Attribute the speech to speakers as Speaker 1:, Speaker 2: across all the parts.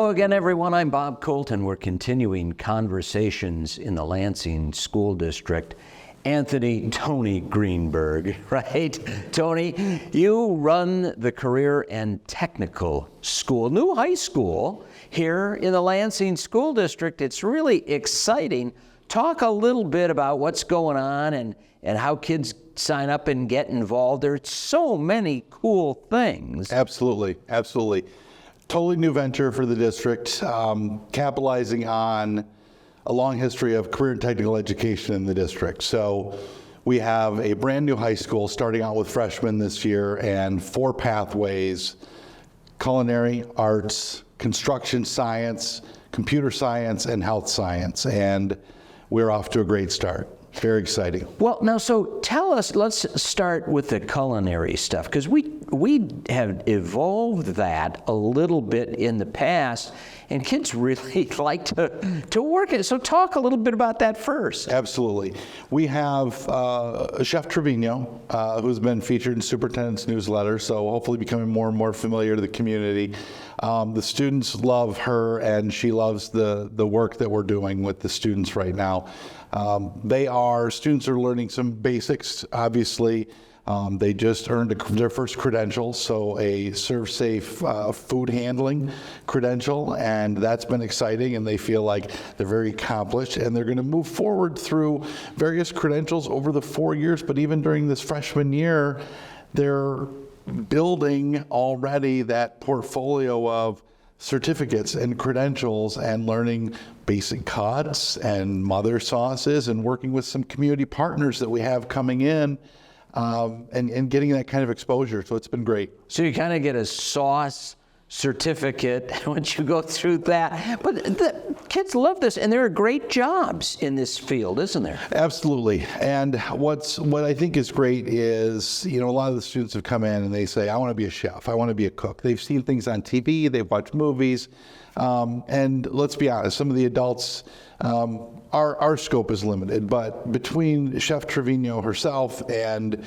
Speaker 1: Hello again, everyone. I'm Bob Colton. We're continuing conversations in the Lansing School District. Anthony Tony Greenberg, right? Tony, you run the Career and Technical School, new high school here in the Lansing School District. It's really exciting. Talk a little bit about what's going on and how kids sign up and get involved. There's so many cool things.
Speaker 2: Absolutely, absolutely. Totally new venture for the district, capitalizing on a long history of career and technical education in the district. So we have a brand new high school starting out with freshmen this year and 4 pathways: culinary arts, construction science, computer science, and health science. And we're off to a great start. Very exciting.
Speaker 1: Well, now, so tell us, let's start with the culinary stuff, because we have evolved that a little bit in the past, and kids really like to work it. So talk a little bit about that first.
Speaker 2: Absolutely. We have Chef Trevino, who's been featured in Superintendent's newsletter, so hopefully becoming more and more familiar to the community. The students love her, and she loves the work that we're doing with the students right now. Students are learning some basics, obviously. They just earned their first credential, so a ServSafe food handling credential, and that's been exciting, and they feel like they're very accomplished, and they're going to move forward through various credentials over the 4 years, but even during this freshman year, they're building already that portfolio of certificates and credentials and learning basic cuts and mother sauces and working with some community partners that we have coming in and getting that kind of exposure. So it's been great.
Speaker 1: So you kind of get a sauce certificate once you go through that. But the kids love this, and there are great jobs in this field, isn't there?
Speaker 2: Absolutely. And what I think is great is, a lot of the students have come in and they say, I want to be a chef, I want to be a cook. They've seen things on TV, they've watched movies, and let's be honest, some of the adults, our scope is limited, but between Chef Trevino herself and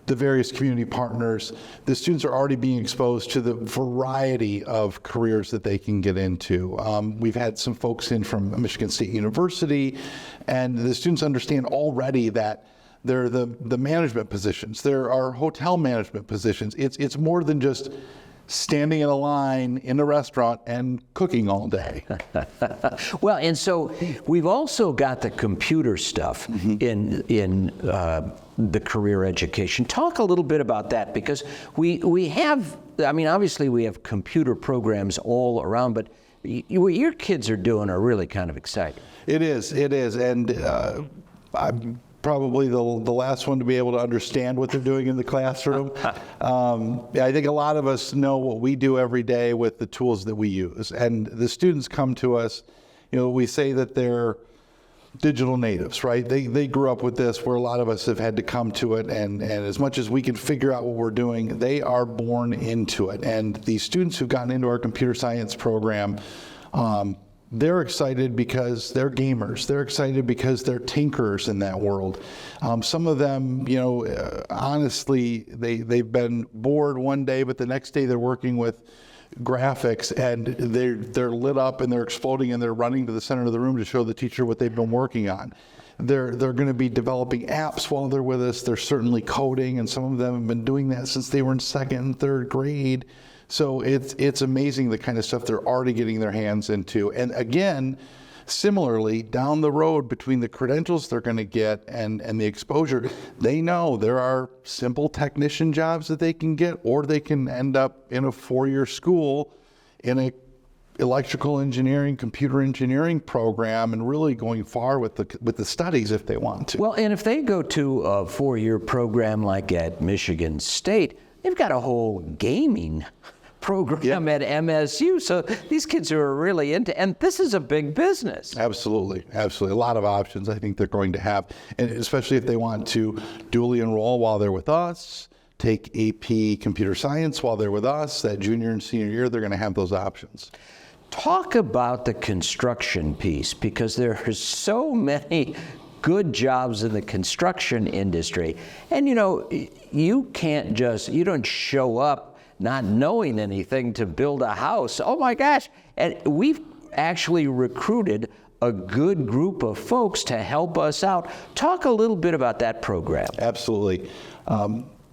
Speaker 2: the various community partners, the students are already being exposed to the variety of careers that they can get into. We've had some folks in from Michigan State University, and the students understand already that there are the management positions. There are hotel management positions. It's more than just standing in a line in a restaurant and cooking all day.
Speaker 1: Well, and so we've also got the computer stuff in the career education. Talk a little bit about that, because we have, obviously we have computer programs all around, but what your kids are doing are really kind of exciting.
Speaker 2: It is, and I'm probably the last one to be able to understand what they're doing in the classroom. I think a lot of us know what we do every day with the tools that we use. And the students come to us, we say that they're digital natives, right? They grew up with this, where a lot of us have had to come to it. And as much as we can figure out what we're doing, they are born into it. And the students who've gotten into our computer science program, they're excited because they're gamers. They're excited because they're tinkerers in that world. Some of them, honestly, they've been bored one day, but the next day they're working with graphics, and they're lit up and they're exploding, and they're running to the center of the room to show the teacher what they've been working on. They're going to be developing apps while they're with us. They're certainly coding, and some of them have been doing that since they were in 2nd and 3rd grade. So it's amazing the kind of stuff they're already getting their hands into. And again, similarly, down the road, between the credentials they're going to get and the exposure, they know there are simple technician jobs that they can get, or they can end up in a 4-year school in a electrical engineering, computer engineering program, and really going far with the studies if they want to.
Speaker 1: Well, and if they go to a 4-year program like at Michigan State, they've got a whole gaming program at MSU. So these kids are really into, and this is a big business.
Speaker 2: Absolutely, absolutely. A lot of options I think they're going to have, and especially if they want to dually enroll while they're with us, take AP computer science while they're with us, that junior and senior year, they're going to have those options.
Speaker 1: Talk about the construction piece, because there are so many good jobs in the construction industry. And you don't show up not knowing anything to build a house. Oh my gosh. And we've actually recruited a good group of folks to help us out. Talk a little bit about that program.
Speaker 2: Absolutely.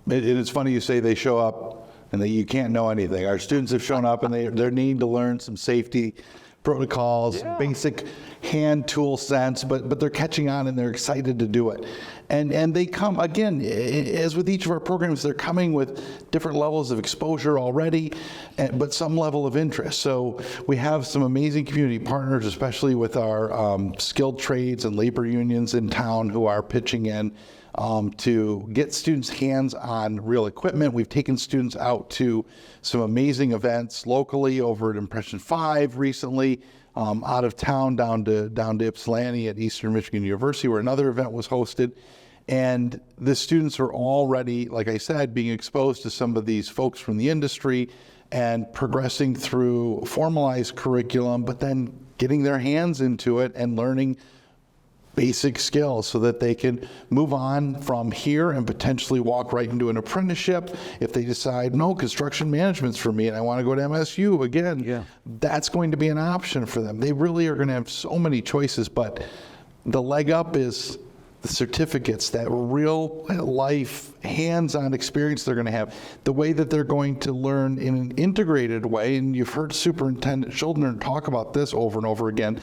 Speaker 2: It's funny you say they show up and that you can't know anything. Our students have shown up and they're needing to learn some safety protocols, basic hand tool sense, but they're catching on and they're excited to do it. And they come, again, as with each of our programs, they're coming with different levels of exposure already, but some level of interest. So we have some amazing community partners, especially with our skilled trades and labor unions in town who are pitching in to get students' hands on real equipment. We've taken students out to some amazing events locally over at Impression 5 recently, out of town down to Ypsilanti at Eastern Michigan University, where another event was hosted. And the students are already, like I said, being exposed to some of these folks from the industry and progressing through formalized curriculum, but then getting their hands into it and learning basic skills so that they can move on from here and potentially walk right into an apprenticeship. If they decide, no, construction management's for me and I want to go to MSU again, that's going to be an option for them. They really are going to have so many choices, but the leg up is the certificates, that real life hands-on experience they're going to have, the way that they're going to learn in an integrated way. And you've heard Superintendent Schuldner talk about this over and over again.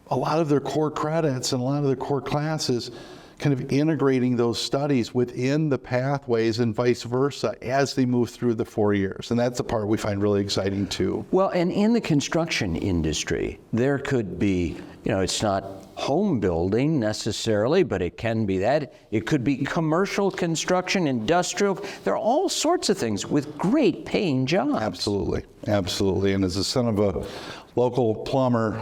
Speaker 2: A lot of their core credits and a lot of their core classes kind of integrating those studies within the pathways and vice versa as they move through the 4 years. And that's the part we find really exciting too.
Speaker 1: Well, and in the construction industry, there could be, it's not home building necessarily, but it can be that. It could be commercial construction, industrial. There are all sorts of things with great paying jobs.
Speaker 2: Absolutely, absolutely. And as the son of a local plumber,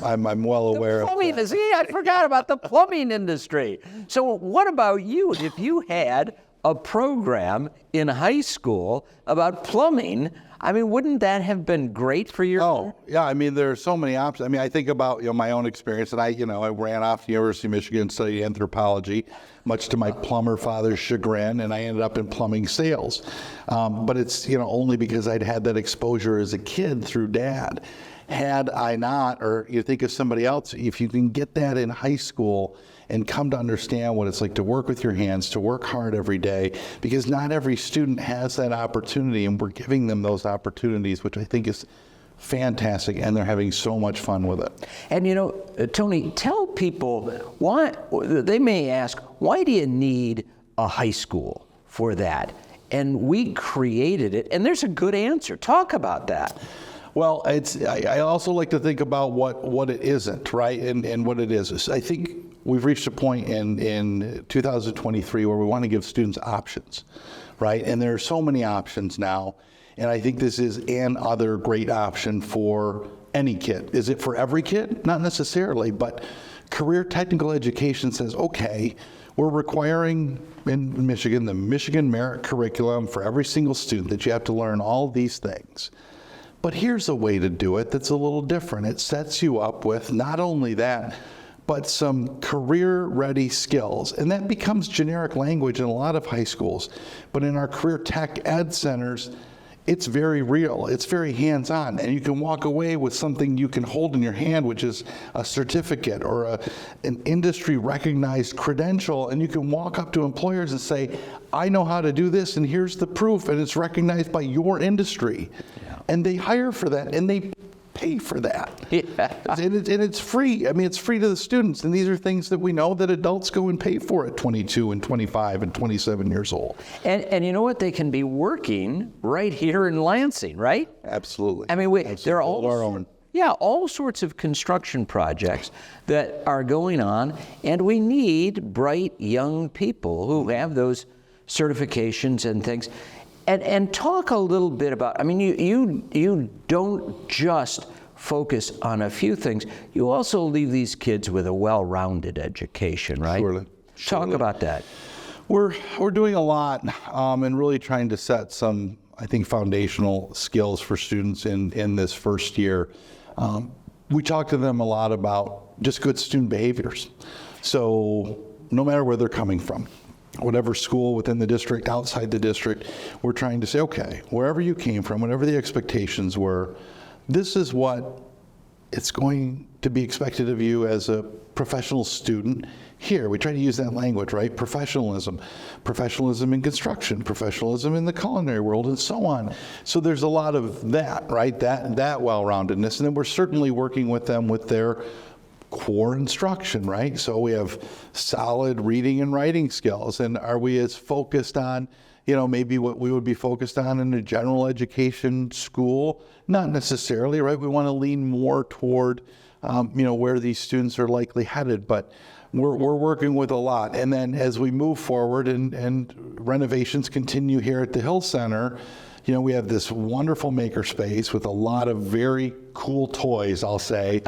Speaker 2: I'm well aware of that.
Speaker 1: See, I forgot about the plumbing industry. So what about you? If you had a program in high school about plumbing, wouldn't that have been great for your?
Speaker 2: Oh, yeah. There are so many options. I think about my own experience, and I ran off to the University of Michigan and studied anthropology, much to my plumber father's chagrin, and I ended up in plumbing sales. But it's only because I'd had that exposure as a kid through Dad. Had I not, or you think of somebody else, if you can get that in high school and come to understand what it's like to work with your hands, to work hard every day, because not every student has that opportunity, and we're giving them those opportunities, which I think is fantastic, and they're having so much fun with it.
Speaker 1: And Tony, tell people why, they may ask, why do you need a high school for that? And we created it, and there's a good answer. Talk about that.
Speaker 2: Well, I also like to think about what it isn't, right? And what it is. I think we've reached a point in 2023 where we want to give students options, right? And there are so many options now. And I think this is another great option for any kid. Is it for every kid? Not necessarily, but career technical education says, okay, we're requiring in Michigan, the Michigan Merit Curriculum for every single student that you have to learn all these things. But here's a way to do it that's a little different. It sets you up with not only that, but some career-ready skills. And that becomes generic language in a lot of high schools. But in our career tech ed centers, it's very real. It's very hands-on. And you can walk away with something you can hold in your hand, which is a certificate or an industry-recognized credential. And you can walk up to employers and say, I know how to do this, and here's the proof, and it's recognized by your industry. And they hire for that, and they pay for that. And it's free. It's free to the students. And these are things that we know that adults go and pay for at 22 and 25 and 27 years old.
Speaker 1: And you know what? They can be working right here in Lansing, right?
Speaker 2: Absolutely.
Speaker 1: There are all sorts of construction projects that are going on, and we need bright young people who have those certifications and things. And talk a little bit about, you don't just focus on a few things. You also leave these kids with a well-rounded education, right?
Speaker 2: Surely.
Speaker 1: Talk about that.
Speaker 2: We're doing a lot and really trying to set some, I think, foundational skills for students in this first year. We talk to them a lot about just good student behaviors. So no matter where they're coming from, whatever school within the district, outside the district, we're trying to say, okay, wherever you came from, whatever the expectations were, this is what it's going to be expected of you as a professional student here. We try to use that language, right? Professionalism in construction, professionalism in the culinary world, and so on. So there's a lot of that, right? That well-roundedness. And then we're certainly working with them with their core instruction, right? So we have solid reading and writing skills. And are we as focused on, maybe what we would be focused on in a general education school? Not necessarily, right? We want to lean more toward, where these students are likely headed, but we're working with a lot. And then as we move forward and renovations continue here at the Hill Center, we have this wonderful maker space with a lot of very cool toys, I'll say.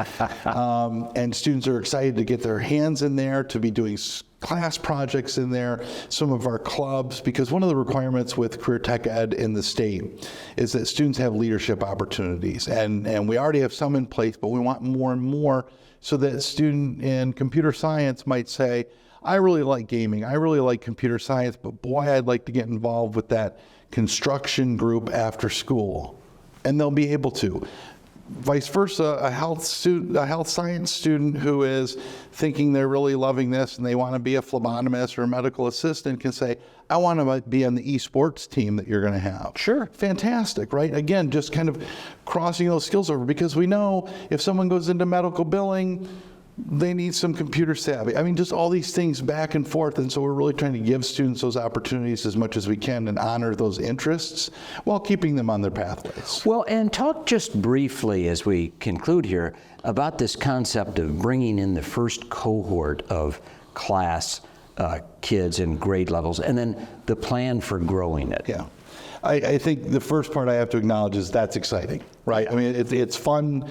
Speaker 2: And students are excited to get their hands in there, to be doing class projects in there, some of our clubs, because one of the requirements with career tech ed in the state is that students have leadership opportunities. And we already have some in place, but we want more and more, so that a student in computer science might say, I really like gaming, I really like computer science, but boy, I'd like to get involved with that construction group after school. And they'll be able to. Vice versa, a health science student who is thinking they're really loving this and they want to be a phlebotomist or a medical assistant can say, I want to be on the esports team that you're going to have. Sure. Fantastic, right? Again, just kind of crossing those skills over, because we know if someone goes into medical billing, they need some computer savvy. I mean, just all these things back and forth. And so we're really trying to give students those opportunities as much as we can and honor those interests while keeping them on their pathways.
Speaker 1: Well, and talk just briefly as we conclude here about this concept of bringing in the first cohort of class kids in grade levels, and then the plan for growing it.
Speaker 2: Yeah. I think the first part I have to acknowledge is that's exciting, right? I mean, it's fun.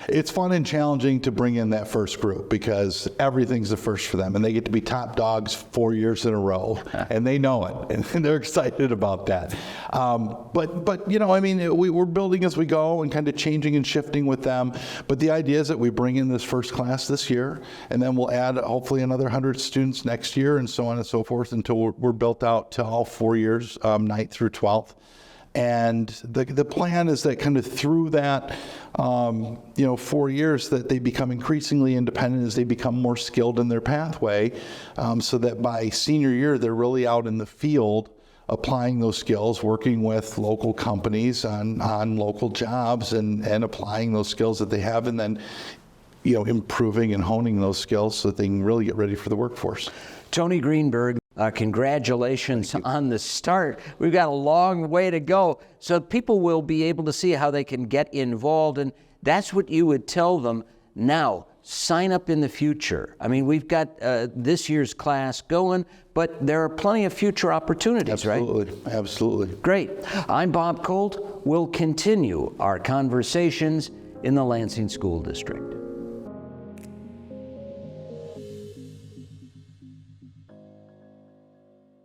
Speaker 2: It's fun and challenging to bring in that first group, because everything's the first for them, and they get to be top dogs 4 years in a row, and they know it, and they're excited about that. But we're building as we go and kind of changing and shifting with them. But the idea is that we bring in this first class this year, and then we'll add hopefully another 100 students next year, and so on and so forth, until we're built out to all 4 years, 9th through 12th. And the plan is that kind of through that, 4 years, that they become increasingly independent as they become more skilled in their pathway, so that by senior year, they're really out in the field applying those skills, working with local companies on local jobs and applying those skills that they have, and then improving and honing those skills so that they can really get ready for the workforce.
Speaker 1: Tony Greenberg, congratulations on the start. We've got a long way to go. So people will be able to see how they can get involved, and that's what you would tell them now. Sign up in the future. I mean, we've got this year's class going, but there are plenty of future opportunities, right?
Speaker 2: Absolutely.
Speaker 1: Great. I'm Bob Colt. We'll continue our conversations in the Lansing School District.